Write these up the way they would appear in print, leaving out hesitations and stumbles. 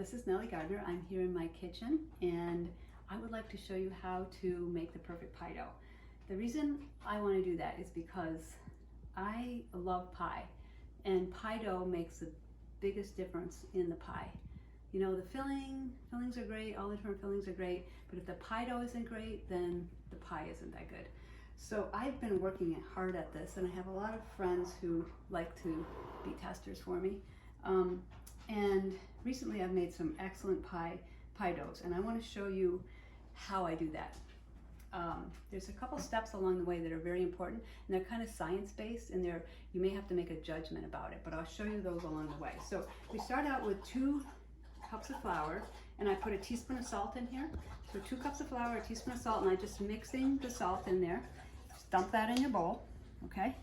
This is Nellie Gardner. I'm here in my kitchen and I would like to show you how to make the perfect pie dough. The reason I want to do that is because I love pie, and pie dough makes the biggest difference in the pie. You know, the fillings are great, all the different fillings are great, but if the pie dough isn't great, then the pie isn't that good. So I've been working hard at this, and I have a lot of friends who like to be testers for me. And recently I've made some excellent pie doughs, and I want to show you how I do that. There's a couple steps along the way that are very important, and they're kind of science-based, and you may have to make a judgment about it, but I'll show you those along the way. So we start out with 2 cups of flour, and I put a teaspoon of salt in here. So 2 cups of flour, a teaspoon of salt, and I'm just mixing the salt in there. Just dump that in your bowl, okay?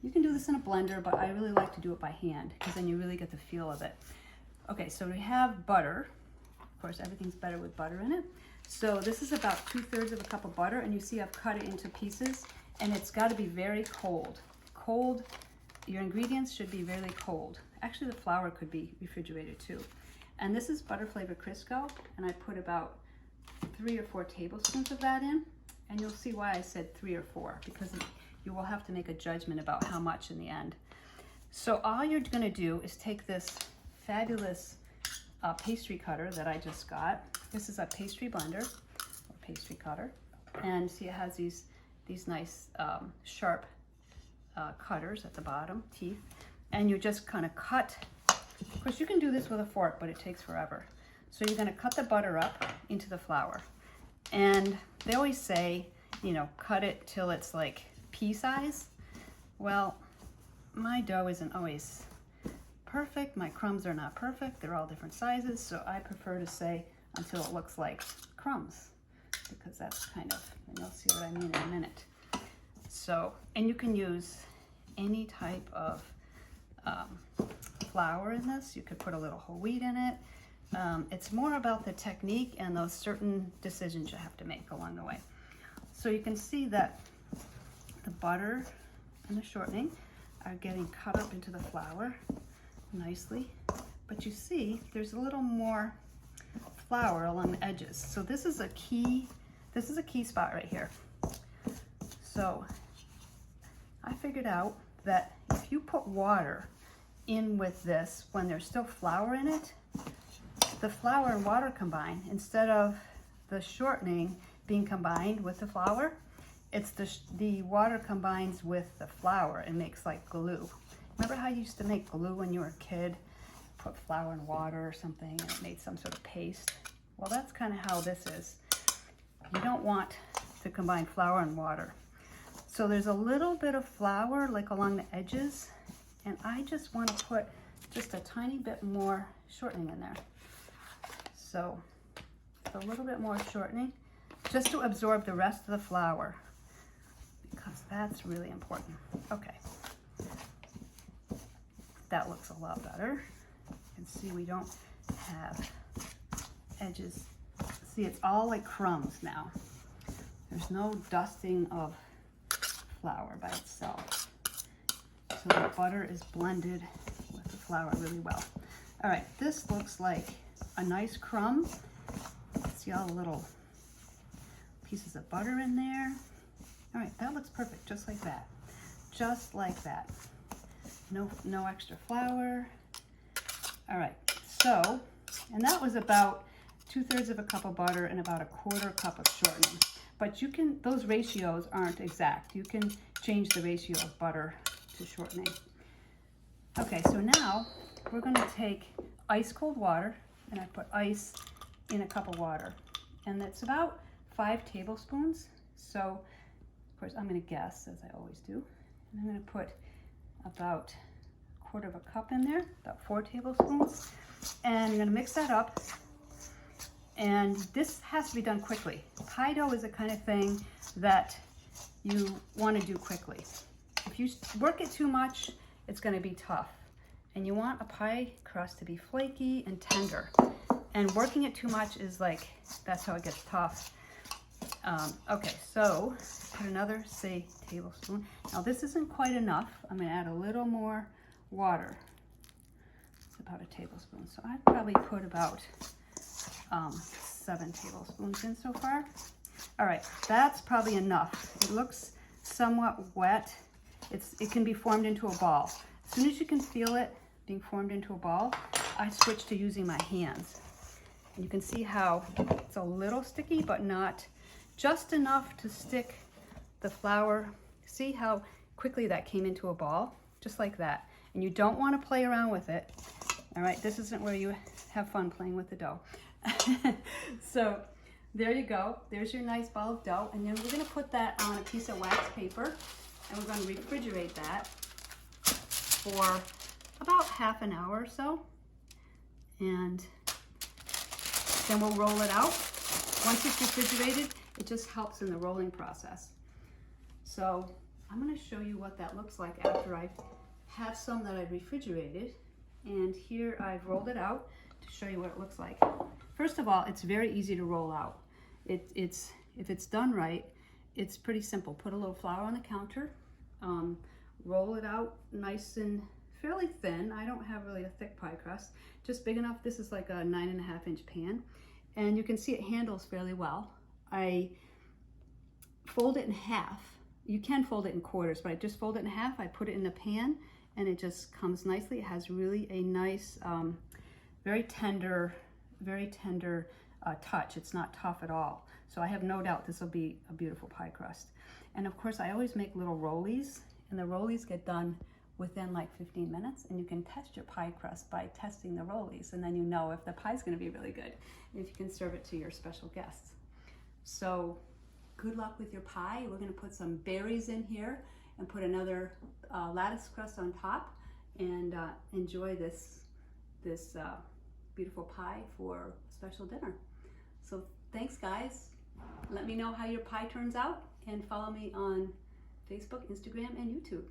You can do this in a blender, but I really like to do it by hand because then you really get the feel of it. Okay, so we have butter. Of course, everything's better with butter in it. So this is about 2/3 of a cup of butter, and you see I've cut it into pieces, and it's got to be very cold. Your ingredients should be really cold. Actually, the flour could be refrigerated too. And this is butter flavored Crisco, and I put about 3 or 4 tablespoons of that in, and you'll see why I said 3 or 4, because you will have to make a judgment about how much in the end. So all you're going to do is take this fabulous pastry cutter that I just got. This is a pastry blender or pastry cutter, and see it has these nice sharp cutters at the bottom, teeth, and you just kind of cut. Of course, you can do this with a fork, but it takes forever. So you're going to cut the butter up into the flour, and they always say, you know, cut it till it's like pea size. Well, my dough isn't always perfect. My crumbs are not perfect. They're all different sizes, so I prefer to say until it looks like crumbs, because that's kind of, and you'll see what I mean in a minute. So, and you can use any type of flour in this. You could put a little whole wheat in it. It's more about the technique and those certain decisions you have to make along the way. So you can see that the butter and the shortening are getting cut up into the flour nicely, but you see there's a little more flour along the edges. So this is a key spot right here. So I figured out that if you put water in with this when there's still flour in it, the flour and water combine. Instead of the shortening being combined with the flour, it's the water combines with the flour and makes like glue. Remember how you used to make glue when you were a kid? Put flour and water or something and it made some sort of paste. Well, that's kind of how this is. You don't want to combine flour and water. So there's a little bit of flour like along the edges, and I just want to put just a tiny bit more shortening in there. So a little bit more shortening just to absorb the rest of the flour, because that's really important. Okay. That looks a lot better. You can see we don't have edges. See, it's all like crumbs now. There's no dusting of flour by itself. So the butter is blended with the flour really well. All right, this looks like a nice crumb. See all the little pieces of butter in there. All right, that looks perfect, just like that. Just like that. No extra flour. All right, so, and that was about 2/3 of a cup of butter and about 1/4 cup of shortening. But you can, those ratios aren't exact. You can change the ratio of butter to shortening. Okay, so now we're gonna take ice cold water, and I put ice in a cup of water. And it's about 5 tablespoons. So, of course, I'm gonna guess, as I always do. And I'm gonna put about 1/4 of a cup in there, about 4 tablespoons. And I'm gonna mix that up. And this has to be done quickly. Pie dough is the kind of thing that you want to do quickly. If you work it too much, it's going to be tough. And you want a pie crust to be flaky and tender. And working it too much is like, that's how it gets tough. Okay, so put another, say, tablespoon. Now this isn't quite enough. I'm going to add a little more water. It's about a tablespoon. So I'd probably put about 7 tablespoons in so far. All right, that's probably enough. It looks somewhat wet. It can be formed into a ball. As soon as you can feel it being formed into a ball, I switch to using my hands. And you can see how it's a little sticky, but not just enough to stick the flour. See how quickly that came into a ball? Just like that. And you don't want to play around with it. All right, this isn't where you have fun playing with the dough. So there you go. There's your nice ball of dough. And then we're going to put that on a piece of wax paper, and we're going to refrigerate that for about half an hour or so. And then we'll roll it out. Once it's refrigerated, it just helps in the rolling process. So I'm going to show you what that looks like after I have some that I've refrigerated. And here I've rolled it out to show you what it looks like. First of all, it's very easy to roll out. If it's done right, it's pretty simple. Put a little flour on the counter, roll it out nice and fairly thin. I don't have really a thick pie crust, just big enough. This is like a 9.5-inch pan, and you can see it handles fairly well. I fold it in half. You can fold it in quarters, but I just fold it in half. I put it in the pan, and it just comes nicely. It has really a nice, very tender touch. It's not tough at all. So I have no doubt this will be a beautiful pie crust. And of course, I always make little rollies, and the rollies get done within like 15 minutes, and you can test your pie crust by testing the rollies, and then you know if the pie's going to be really good, and if you can serve it to your special guests. So good luck with your pie. We're going to put some berries in here and put another lattice crust on top, and enjoy this beautiful pie for a special dinner. So thanks, guys. Let me know how your pie turns out, and follow me on Facebook, Instagram, and YouTube.